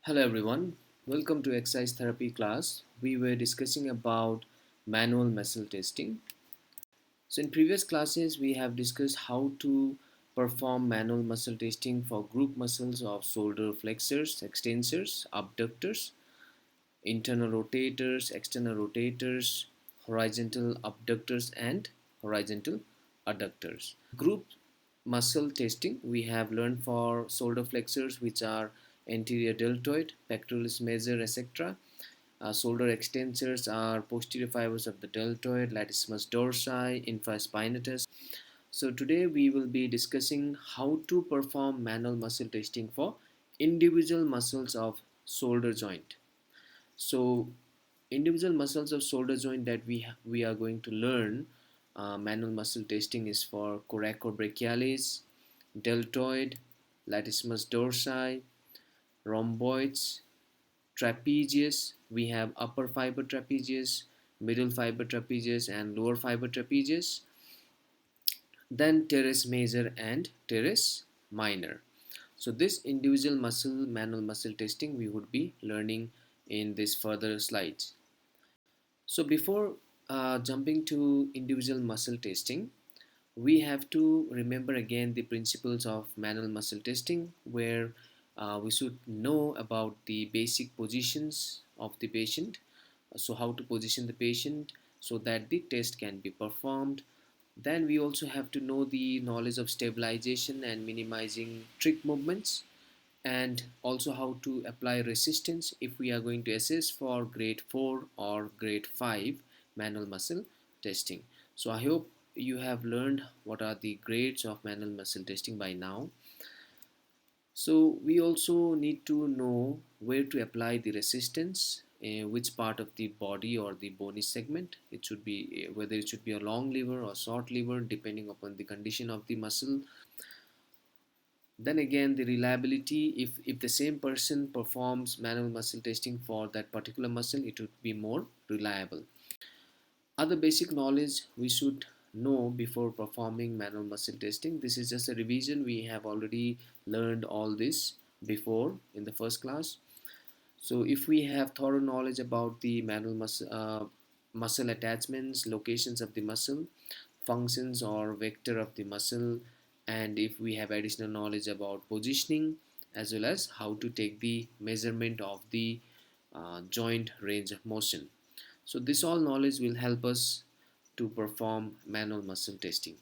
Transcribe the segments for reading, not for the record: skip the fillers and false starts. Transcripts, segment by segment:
Hello everyone, welcome to exercise therapy class. We were discussing about manual muscle testing. So in previous classes we have discussed how to perform manual muscle testing for group muscles of shoulder flexors, extensors, abductors, internal rotators, external rotators, horizontal abductors and horizontal adductors. Group muscle testing we have learned for shoulder flexors, which are anterior deltoid, pectoralis major, etc. Shoulder extensors are posterior fibers of the deltoid, latissimus dorsi, infraspinatus. So today we will be discussing how to perform manual muscle testing for individual muscles of shoulder joint. So individual muscles of shoulder joint that we are going to learn manual muscle testing is for coracobrachialis, deltoid, latissimus dorsi, rhomboids, trapezius. We have upper fiber trapezius, middle fiber trapezius, and lower fiber trapezius. Then teres major and teres minor. So this individual muscle manual muscle testing we would be learning in this further slides. So before jumping to individual muscle testing, we have to remember again the principles of manual muscle testing, where we should know about the basic positions of the patient. So how to position the patient so that the test can be performed. Then we also have to know the knowledge of stabilization and minimizing trick movements, and also how to apply resistance if we are going to assess for grade 4 or grade 5 manual muscle testing. So I hope you have learned what are the grades of manual muscle testing by now. So we also need to know where to apply the resistance, which part of the body or the bony segment it should be, whether it should be a long lever or short lever depending upon the condition of the muscle. Then again, the reliability, if the same person performs manual muscle testing for that particular muscle, it would be more reliable. Other basic knowledge we should know before performing manual muscle testing. This is just a revision. We have already learned all this before in the first class. So if we have thorough knowledge about the manual muscle attachments, locations of the muscle, functions or vector of the muscle, and if we have additional knowledge about positioning as well as how to take the measurement of the joint range of motion. So this all knowledge will help us to perform manual muscle testing.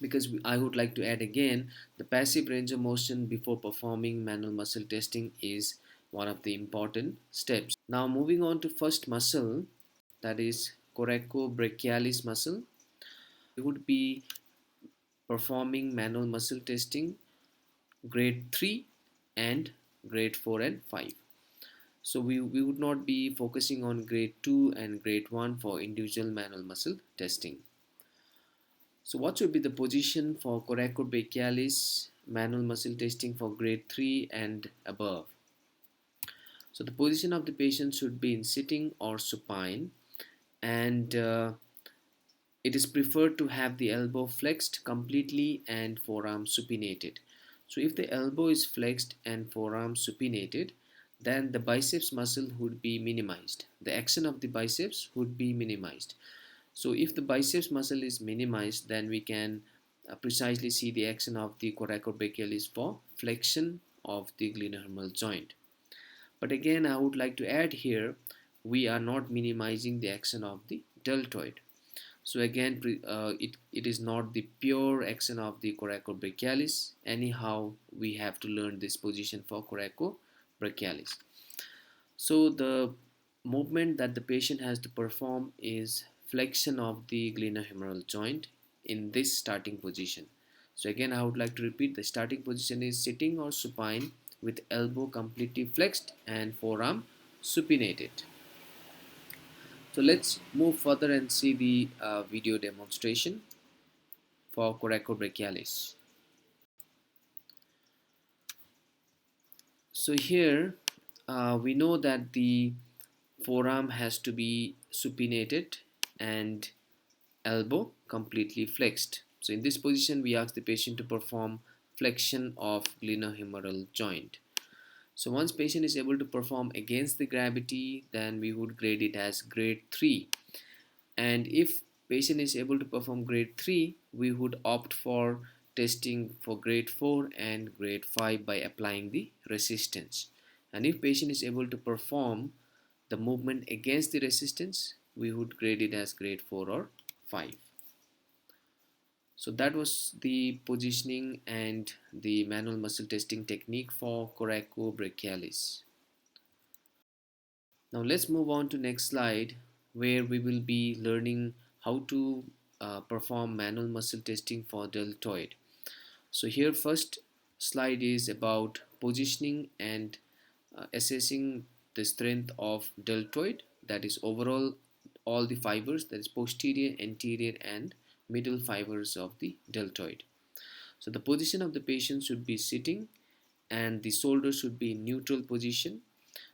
Because I would like to add again, the passive range of motion before performing manual muscle testing is one of the important steps. Now moving on to first muscle, that is coracobrachialis muscle. We would be performing manual muscle testing grade 3 and grade 4 and 5. So we would not be focusing on grade 2 and grade 1 for individual manual muscle testing. So what should be the position for coracobrachialis manual muscle testing for grade 3 and above? So the position of the patient should be in sitting or supine, and it is preferred to have the elbow flexed completely and forearm supinated. So if the elbow is flexed and forearm supinated, then the biceps muscle would be minimized. The action of the biceps would be minimized. So if the biceps muscle is minimized, then we can precisely see the action of the coracobrachialis for flexion of the glenohumeral joint. But again, I would like to add here, we are not minimizing the action of the deltoid. So again, it is not the pure action of the coracobrachialis. Anyhow, we have to learn this position for coracobrachialis. So the movement that the patient has to perform is flexion of the glenohumeral joint in this starting position. So again, I would like to repeat, the starting position is sitting or supine with elbow completely flexed and forearm supinated. So let's move further and see the video demonstration for coracobrachialis. So here we know that the forearm has to be supinated and elbow completely flexed. So in this position we ask the patient to perform flexion of glenohumeral joint. So once patient is able to perform against the gravity, then we would grade it as grade 3. And if patient is able to perform grade 3, we would opt for testing for grade 4 and grade 5 by applying the resistance. And if patient is able to perform the movement against the resistance, we would grade it as grade 4 or 5. So that was the positioning and the manual muscle testing technique for coracobrachialis. Now let's move on to next slide, where we will be learning how to perform manual muscle testing for deltoid. So here first slide is about positioning and assessing the strength of deltoid, that is overall all the fibers, that is posterior, anterior and middle fibers of the deltoid. So the position of the patient should be sitting and the shoulder should be in neutral position.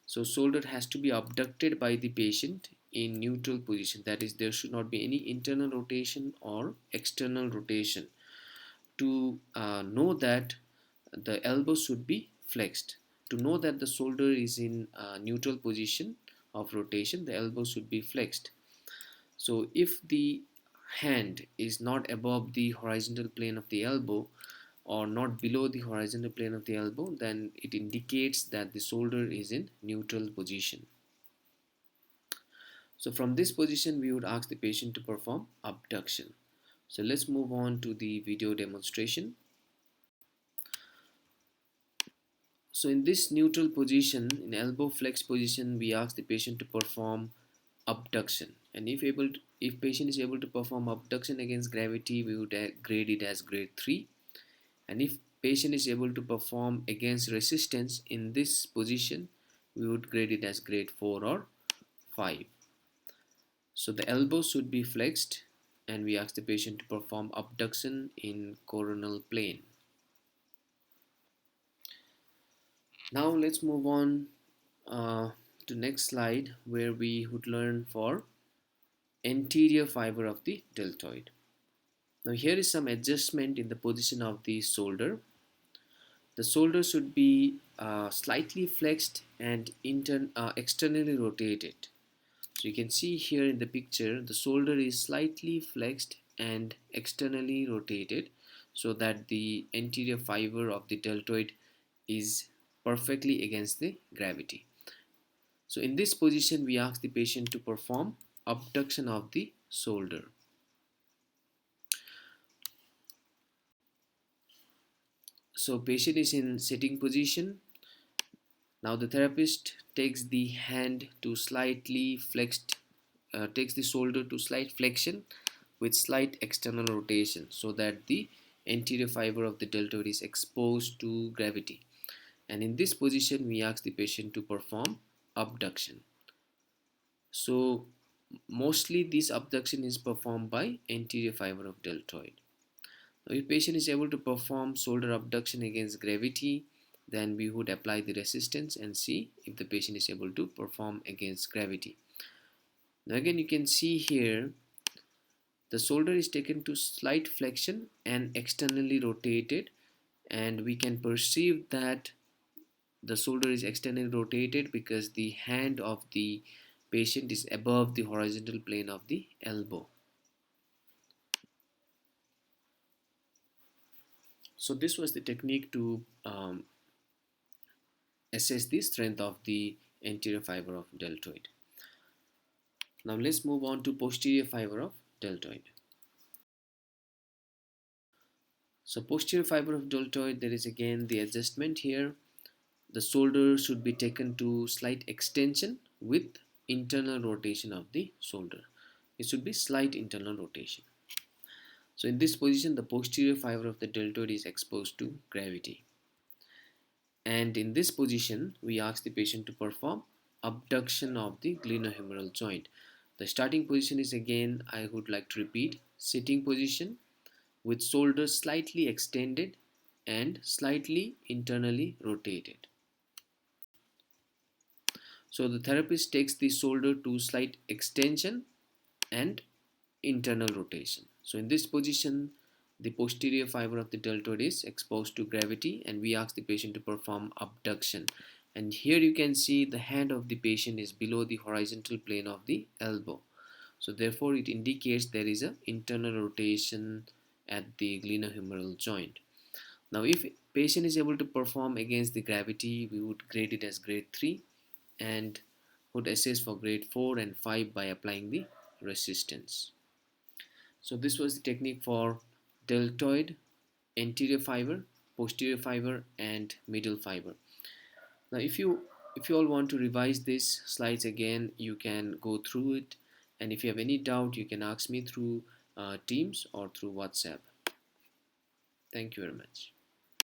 So shoulder has to be abducted by the patient in neutral position, that is there should not be any internal rotation or external rotation. To know that the elbow should be flexed. To know that the shoulder is in neutral position of rotation, the elbow should be flexed. So if the hand is not above the horizontal plane of the elbow or not below the horizontal plane of the elbow, then it indicates that the shoulder is in neutral position. So from this position, we would ask the patient to perform abduction. So let's move on to the video demonstration. So in this neutral position, in elbow flex position, we ask the patient to perform abduction. And if patient is able to perform abduction against gravity, we would grade it as grade 3. And if patient is able to perform against resistance in this position, we would grade it as grade 4 or 5. So the elbow should be flexed and we ask the patient to perform abduction in coronal plane. Now let's move on to next slide, where we would learn for anterior fiber of the deltoid. Now here is some adjustment in the position of the shoulder. The shoulder should be slightly flexed and externally rotated. So you can see here in the picture, the shoulder is slightly flexed and externally rotated so that the anterior fiber of the deltoid is perfectly against the gravity. So in this position, we ask the patient to perform abduction of the shoulder. So patient is in sitting position. Now the therapist takes the hand to slightly flexed, takes the shoulder to slight flexion with slight external rotation so that the anterior fiber of the deltoid is exposed to gravity. And in this position, we ask the patient to perform abduction. So mostly this abduction is performed by anterior fiber of deltoid. Now, if patient is able to perform shoulder abduction against gravity, then we would apply the resistance and see if the patient is able to perform against gravity. Now again, you can see here the shoulder is taken to slight flexion and externally rotated, and we can perceive that the shoulder is externally rotated because the hand of the patient is above the horizontal plane of the elbow. So this was the technique to assess the strength of the anterior fiber of deltoid. Now let's move on to posterior fiber of deltoid. So posterior fiber of deltoid, there is again the adjustment here. The shoulder should be taken to slight extension with internal rotation of the shoulder. It should be slight internal rotation. So in this position, the posterior fiber of the deltoid is exposed to gravity. And in this position, we ask the patient to perform abduction of the glenohumeral joint. The starting position is, again, I would like to repeat, sitting position with shoulders slightly extended and slightly internally rotated. So the therapist takes the shoulder to slight extension and internal rotation. So in this position, the posterior fiber of the deltoid is exposed to gravity and we ask the patient to perform abduction. And here you can see the hand of the patient is below the horizontal plane of the elbow. So therefore it indicates there is an internal rotation at the glenohumeral joint. Now if patient is able to perform against the gravity, we would grade it as grade 3 and would assess for grade 4 and 5 by applying the resistance. So this was the technique for deltoid, anterior fiber, posterior fiber and middle fiber. Now if you all want to revise these slides again, you can go through it, and if you have any doubt you can ask me through Teams or through WhatsApp. Thank you very much.